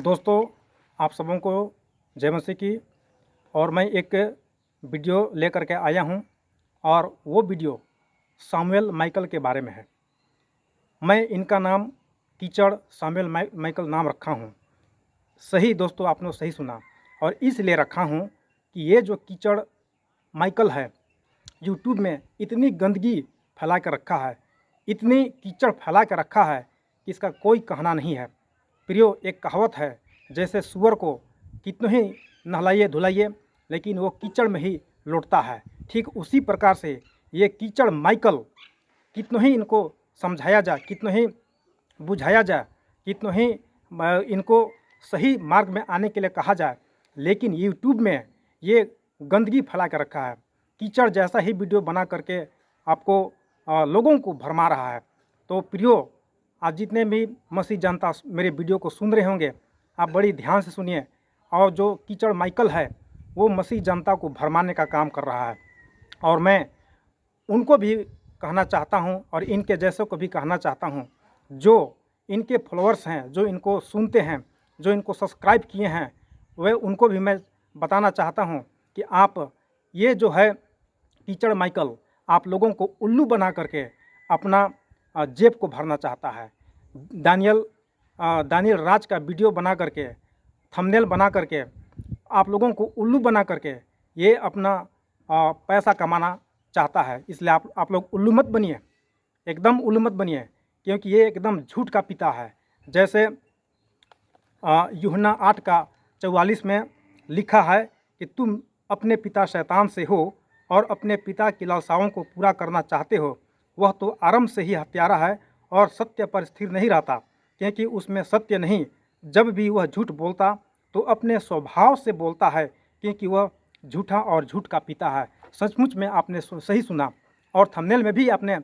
दोस्तों, आप सबों को जय मसीह की। और मैं एक वीडियो लेकर के आया हूं और वो वीडियो सामुएल माइकल के बारे में है। मैं इनका नाम कीचड़ सामुएल माइकल नाम रखा हूं। सही दोस्तों, आपने सही सुना। और इसलिए रखा हूं कि ये जो कीचड़ माइकल है, यूट्यूब में इतनी गंदगी फैला कर रखा है, इतनी कीचड़ फैला कर रखा है कि इसका कोई कहना नहीं है। प्रियो, एक कहावत है, जैसे सूअर को कितने ही नहलाइए धुलाइए लेकिन वो कीचड़ में ही लौटता है, ठीक उसी प्रकार से ये कीचड़ माइकल कितनों ही इनको समझाया जाए, कितनों ही बुझाया जाए, कितनों ही इनको सही मार्ग में आने के लिए कहा जाए, लेकिन यूट्यूब में ये गंदगी फैला कर रखा है। कीचड़ जैसा ही वीडियो बना करके आपको लोगों को भरमा रहा है। तो प्रियो, आज जितने भी मसीह जनता मेरे वीडियो को सुन रहे होंगे, आप बड़ी ध्यान से सुनिए। और जो कीचड़ माइकल है वो मसीह जनता को भरमाने का काम कर रहा है। और मैं उनको भी कहना चाहता हूं और इनके जैसों को भी कहना चाहता हूं, जो इनके फॉलोअर्स हैं, जो इनको सुनते हैं, जो इनको सब्सक्राइब किए हैं, वे उनको भी मैं बताना चाहता हूं कि आप ये जो है कीचड़ माइकल आप लोगों को उल्लू बना करके अपना जेब को भरना चाहता है। दानियल राज का वीडियो बना करके, थंबनेल बना करके आप लोगों को उल्लू बना करके ये अपना पैसा कमाना चाहता है। इसलिए आप लोग उल्लू मत बनिए, एकदम उल्लू मत बनिए, क्योंकि ये एकदम झूठ का पिता है। जैसे यूहन्ना 8:44 में लिखा है कि तुम अपने पिता शैतान से हो और अपने पिता की लालसाओं को पूरा करना चाहते हो। वह तो आरंभ से ही हत्यारा है और सत्य पर स्थिर नहीं रहता, क्योंकि उसमें सत्य नहीं। जब भी वह झूठ बोलता तो अपने स्वभाव से बोलता है, क्योंकि वह झूठा और झूठ का पिता है। सचमुच में आपने सही सुना। और थंबनेल में भी आपने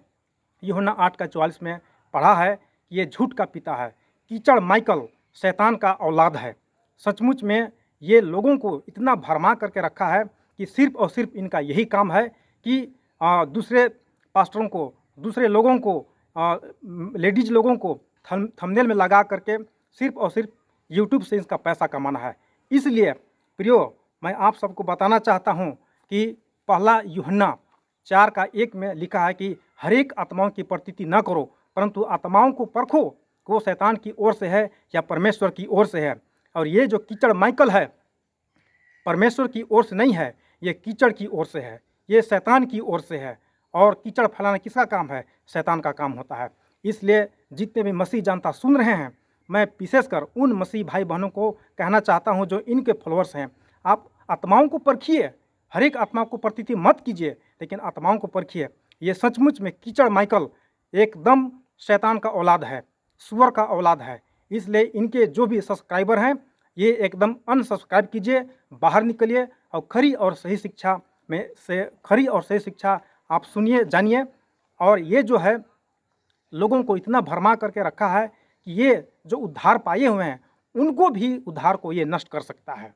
यूहन्ना 8:44 में पढ़ा है कि ये झूठ का पिता है। कीचड़ माइकल शैतान का औलाद है। सचमुच में ये लोगों को इतना भरमा करके रखा है कि सिर्फ और सिर्फ इनका यही काम है कि दूसरे पास्टरों को, दूसरे लोगों को, लेडीज लोगों को थंबनेल में लगा करके सिर्फ और सिर्फ यूट्यूब से इसका पैसा कमाना है। इसलिए प्रियो, मैं आप सबको बताना चाहता हूं कि पहला यूहन्ना 4:1 में लिखा है कि हर एक आत्माओं की प्रतीति न करो, परंतु आत्माओं को परखो कि वो शैतान की ओर से है या परमेश्वर की ओर से है। और ये जो कीचड़ माइकल है परमेश्वर की ओर से नहीं है, ये कीचड़ की ओर से है, ये शैतान की ओर से है। और कीचड़ फैलाना किसका काम है? शैतान का काम होता है। इसलिए जितने भी मसीह जनता सुन रहे हैं, मैं विशेषकर उन मसीह भाई बहनों को कहना चाहता हूं जो इनके फॉलोअर्स हैं, आप आत्माओं को परखिए। हर एक आत्मा को प्रतीति मत कीजिए, लेकिन आत्माओं को परखिए। ये सचमुच में कीचड़ माइकल एकदम शैतान का औलाद है, सुअर का औलाद है। इसलिए इनके जो भी सब्सक्राइबर हैं, ये एकदम अनसब्सक्राइब कीजिए, बाहर निकलिए और खरी और सही शिक्षा आप सुनिए, जानिए। और ये जो है लोगों को इतना भरमा करके रखा है कि ये जो उद्धार पाए हुए हैं उनको भी उद्धार को ये नष्ट कर सकता है।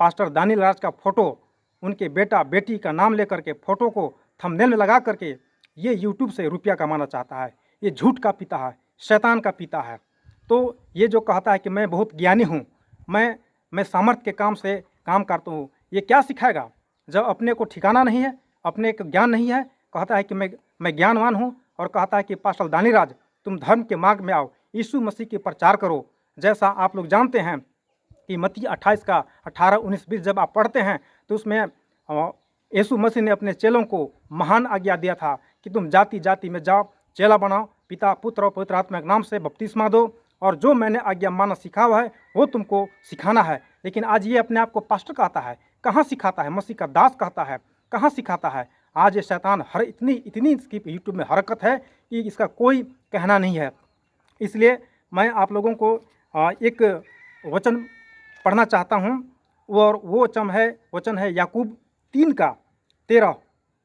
पास्टर दानियल राज का फोटो, उनके बेटा बेटी का नाम लेकर के फोटो को थंबनेल में लगा करके ये यूट्यूब से रुपया कमाना चाहता है। ये झूठ का पिता है, शैतान का पिता है। तो ये जो कहता है कि मैं बहुत ज्ञानी हूँ, मैं सामर्थ्य के काम से काम करता हूँ, ये क्या सिखाएगा जब अपने को ठिकाना नहीं है, अपने को ज्ञान नहीं है। कहता है कि मैं ज्ञानवान हूँ और कहता है कि पास्टर दानियल राज तुम धर्म के मार्ग में आओ, यीशु मसीह के प्रचार करो। जैसा आप लोग जानते हैं कि मत्ती 28:18-19-20 जब आप पढ़ते हैं तो उसमें यीशु मसीह ने अपने चेलों को महान आज्ञा दिया था कि तुम जाति जाति में जाओ, चेला बनाओ, पिता पुत्र और पवित्र आत्मा के नाम से बपतिस्मा दो, और जो मैंने आज्ञा माना सिखा हुआ है वो तुमको सिखाना है। लेकिन आज ये अपने आप को पास्टर कहता है, कहाँ सिखाता है? मसीह का दास कहता है, कहाँ सिखाता है? आज ये शैतान इतनी इसकी यूट्यूब में हरकत है कि इसका कोई कहना नहीं है। इसलिए मैं आप लोगों को एक वचन पढ़ना चाहता हूँ, और वो वचन है याकूब 3:13।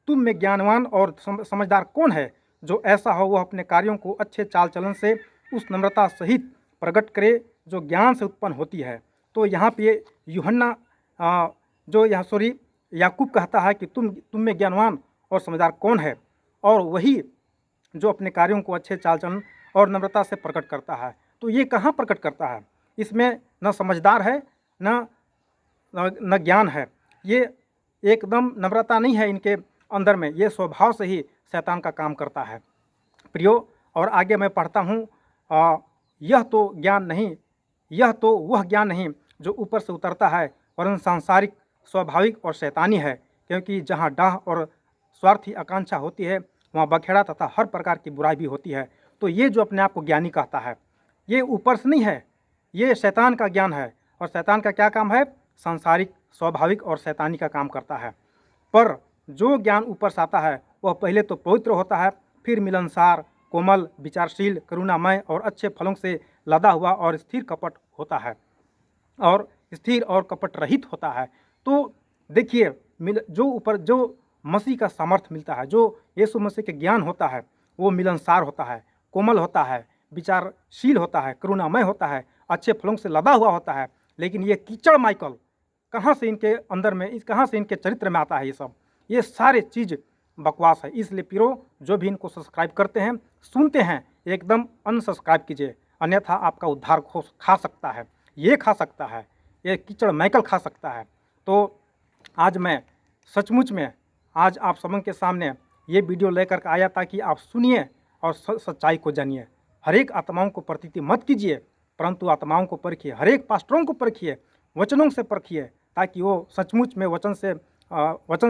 तुम में ज्ञानवान और समझदार कौन है? जो ऐसा हो वह अपने कार्यों को अच्छे चाल चलन से उस नम्रता सहित प्रकट करे जो ज्ञान से उत्पन्न होती है। तो यहाँ पे याकूब कहता है कि तुम में ज्ञानवान और समझदार कौन है, और वही जो अपने कार्यों को अच्छे चाल चलन और नम्रता से प्रकट करता है। तो ये कहाँ प्रकट करता है? इसमें न समझदार है न न ज्ञान है। ये एकदम नम्रता नहीं है इनके अंदर में, ये स्वभाव से ही शैतान का काम करता है प्रियो। और आगे मैं पढ़ता हूँ, यह तो ज्ञान नहीं, यह तो वह ज्ञान नहीं जो ऊपर से उतरता है, वरन सांसारिक, स्वाभाविक और शैतानी है। क्योंकि जहाँ डाह और स्वार्थी आकांक्षा होती है, वहाँ बखेड़ा तथा हर प्रकार की बुराई भी होती है। तो ये जो अपने आप को ज्ञानी कहता है, ये ऊपर से नहीं है, ये शैतान का ज्ञान है। और शैतान का क्या काम है? सांसारिक, स्वाभाविक और शैतानी का काम करता है। पर जो ज्ञान ऊपर से आता है वह पहले तो पवित्र होता है, फिर मिलनसार, कोमल, विचारशील, करुणामय और अच्छे फलों से लदा हुआ और स्थिर कपट होता है, और स्थिर और कपट रहित होता है। तो देखिए, जो ऊपर जो मसीह का सामर्थ्य मिलता है, जो यीशु मसीह के ज्ञान होता है, वो मिलनसार होता है, कोमल होता है, विचारशील होता है, करुणामय होता है, अच्छे फलों से लदा हुआ होता है। लेकिन ये कीचड़ माइकल कहाँ से इनके अंदर में, कहाँ से इनके चरित्र में आता है? ये सारे चीज़ बकवास है। इसलिए प्रियो, जो भी इनको सब्सक्राइब करते हैं, सुनते हैं, एकदम अनसब्सक्राइब कीजिए, अन्यथा आपका उद्धार खा सकता है, ये खा सकता है, ये कीचड़ माइकल खा सकता है। तो आज मैं सचमुच में आज आप सबों के सामने ये वीडियो लेकर के आया ताकि आप सुनिए और सच्चाई को जानिए। हर एक आत्माओं को प्रतीति मत कीजिए, परंतु आत्माओं को परखिए, हर एक पास्टरों को परखिए, वचनों से परखिए, ताकि वो सचमुच में वचन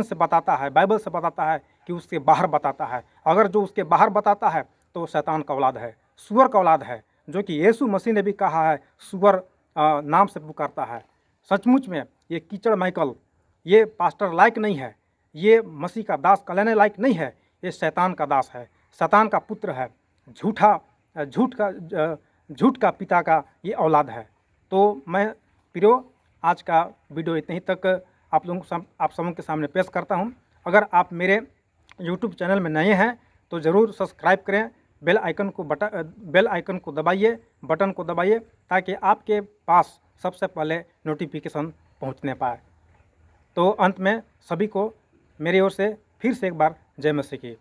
से बताता है, बाइबल से बताता है कि उसके बाहर बताता है। अगर जो उसके बाहर बताता है तो वो शैतान का औलाद है, सुअर का औलाद है, जो कि यीशु मसीह ने भी कहा है, सुअर नाम से पुकारता है। सचमुच में ये कीचड़ माइकल, ये पास्टर लायक नहीं है, ये मसीह का दास कहलाने लायक नहीं है, ये शैतान का दास है, शैतान का पुत्र है, झूठ का पिता का ये औलाद है। तो मैं प्रियो, आज का वीडियो इतने ही तक आप सबों के सामने पेश करता हूँ। अगर आप मेरे यूट्यूब चैनल में नए हैं तो ज़रूर सब्सक्राइब करें, बेल आइकन को दबाइए, बटन को दबाइए, ताकि आपके पास सबसे पहले नोटिफिकेशन पहुंचने पाए। तो अंत में सभी को मेरी ओर से फिर से एक बार जय मसीह की।